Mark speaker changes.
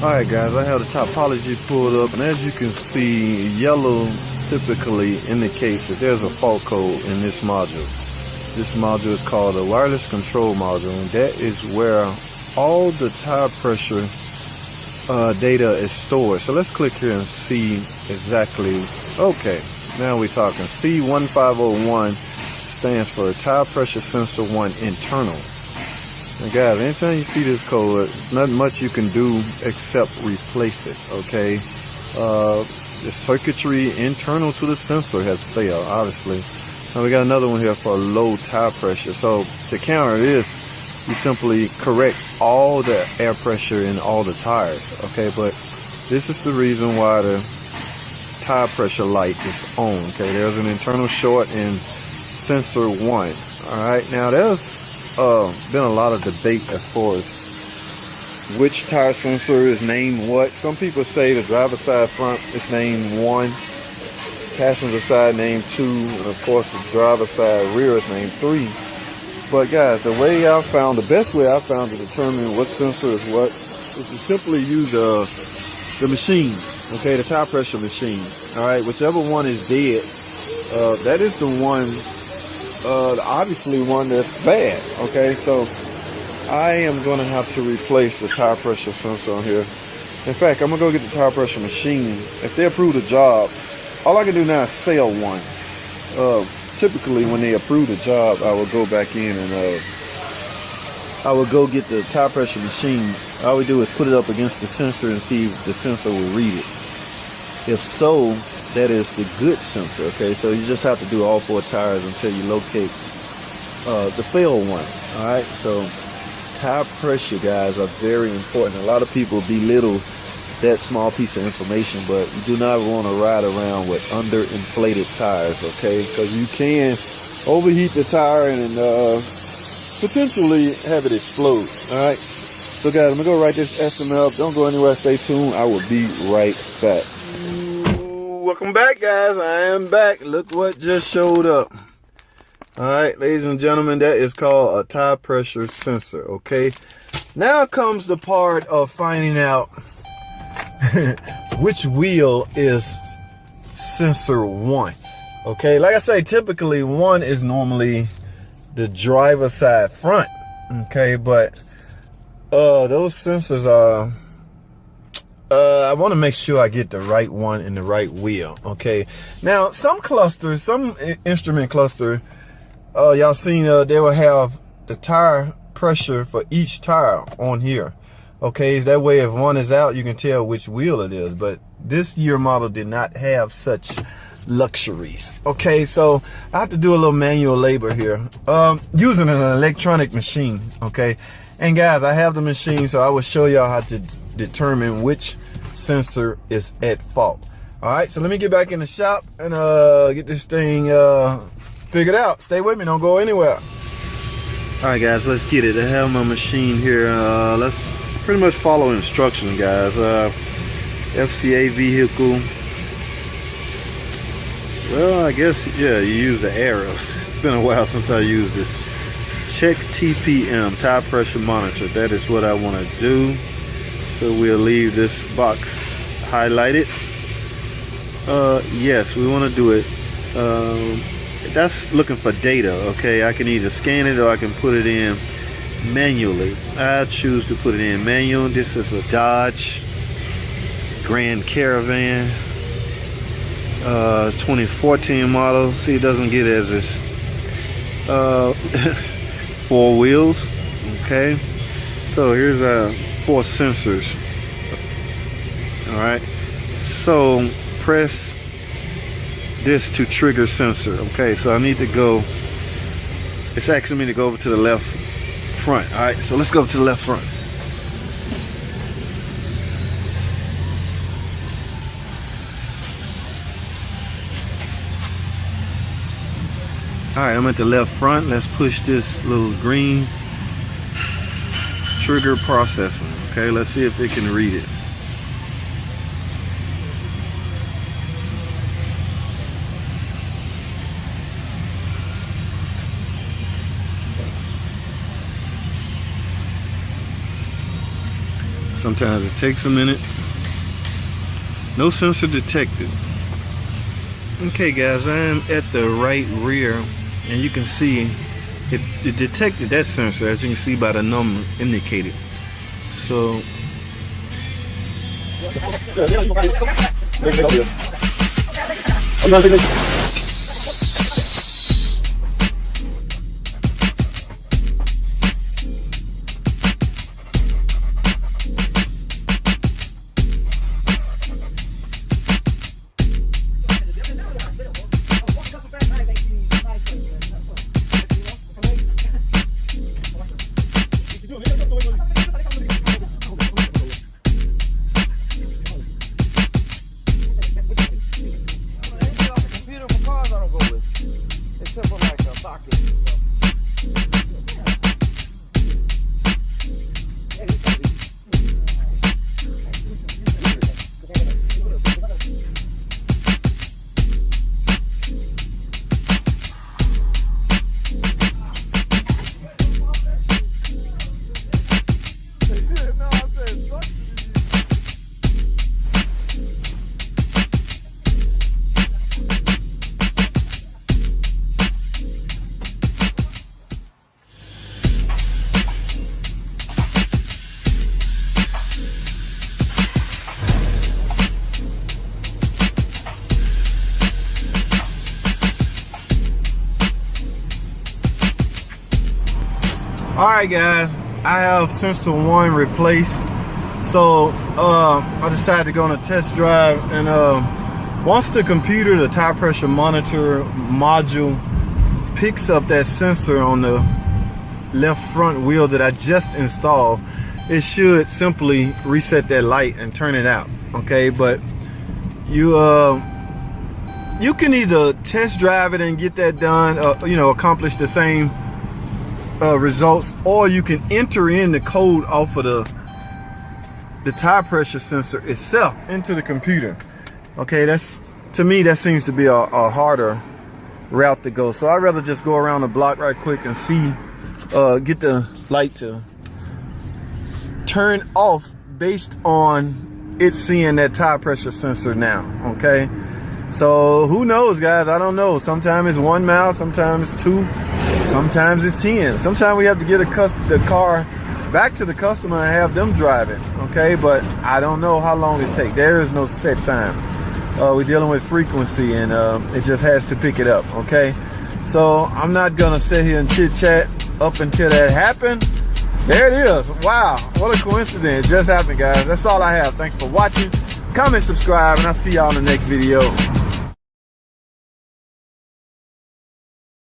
Speaker 1: Alright guys, I have the topology pulled up, and as you can see, yellow typically indicates that there's a fault code in this module. This module is called a wireless control module, and that is where all the tire pressure data is stored. So let's click here and see exactly. Okay, now we're talking. C1501 stands for tire pressure sensor 1 internal. And guys, anytime you see this code, not much you can do except replace it, okay? The circuitry internal to the sensor has failed, obviously. Now we got another one here for low tire pressure. So to counter this, you simply correct all the air pressure in all the tires, okay? But this is the reason why the tire pressure light is on, okay? There's an internal short in sensor 1, all right? Now there's been a lot of debate as far as which tire sensor is named what. Some people say the driver side front is named 1, passenger side named 2, and of course the driver side rear is named 3. But guys, the best way I found to determine what sensor is what is to simply use the machine, okay, the tire pressure machine. All right, whichever one is dead, that is the one. Obviously one that's bad, okay? So I am going to have to replace the tire pressure sensor on here. In fact, I'm going to go get the tire pressure machine. If they approve the job, all I can do now is sell one. Typically when they approve the job, I will go back in and I will go get the tire pressure machine. All we do is put it up against the sensor and see if the sensor will read it. If so, that is the good sensor, okay? So you just have to do all 4 tires until you locate the failed one, all right? So tire pressure, guys, are very important. A lot of people belittle that small piece of information, but you do not want to ride around with underinflated tires, okay? Because you can overheat the tire and potentially have it explode, all right? So guys, I'm going to go write this SML. Don't go anywhere. Stay tuned. I will be right back. Welcome back, guys. I am back. Look what just showed up. All right, ladies and gentlemen, that is called a tire pressure sensor, okay? Now comes the part of finding out which wheel is sensor 1, okay? Like I say, typically 1 is normally the driver side front, okay? But those sensors are... I want to make sure I get the right one in the right wheel, okay? Now, some clusters, some instrument cluster, y'all seen, they will have the tire pressure for each tire on here, okay? That way, if one is out, you can tell which wheel it is. But this year model did not have such luxuries, okay? So I have to do a little manual labor here, using an electronic machine, okay? And guys, I have the machine, so I will show y'all how to determine which sensor is at fault. All right, so let me get back in the shop and get this thing figured out. Stay with me, don't go anywhere. All right, guys, let's get it. I have my machine here. Let's pretty much follow instructions, guys. FCA vehicle. Well, I guess, yeah, you use the arrows. It's been a while since I used this. Check TPM, tire pressure monitor. That is what I want to do. So we'll leave this box highlighted. Yes, we want to do it. That's looking for data, okay? I can either scan it or I can put it in manually. I choose to put it in manual. This is a Dodge Grand Caravan 2014 model. See, it doesn't get as this 4 wheels, okay? So here's 4 sensors. All right, so press this to trigger sensor. Okay, so I need to go, it's asking me to go over to the left front. All right, so let's go to the left front. All right, I'm at the left front. Let's push this little green trigger processing. Okay, let's see if it can read it. Sometimes it takes a minute. No sensor detected. Okay guys, I am at the right rear, and you can see it detected that sensor, as you can see by the number indicated. So alright guys, I have sensor 1 replaced. So I decided to go on a test drive, and once the computer, the tire pressure monitor module, picks up that sensor on the left front wheel that I just installed, it should simply reset that light and turn it out. Okay, but you can either test drive it and get that done, you know, accomplish the same results, or you can enter in the code off of the tire pressure sensor itself into the computer. Okay, that's, to me, that seems to be a harder route to go. So I'd rather just go around the block right quick and see, get the light to turn off based on it seeing that tire pressure sensor now. Okay, so who knows guys, I don't know. Sometimes it's 1 mile, sometimes 2, sometimes it's 10. Sometimes we have to get the car back to the customer and have them drive it. Okay, but I don't know how long it takes. There is no set time. We're dealing with frequency, and it just has to pick it up. Okay, so I'm not gonna sit here and chit chat up until that happened. There it is. Wow, what a coincidence. It just happened guys. That's all I have. Thanks for watching. Comment, subscribe, and I'll see y'all in the next video.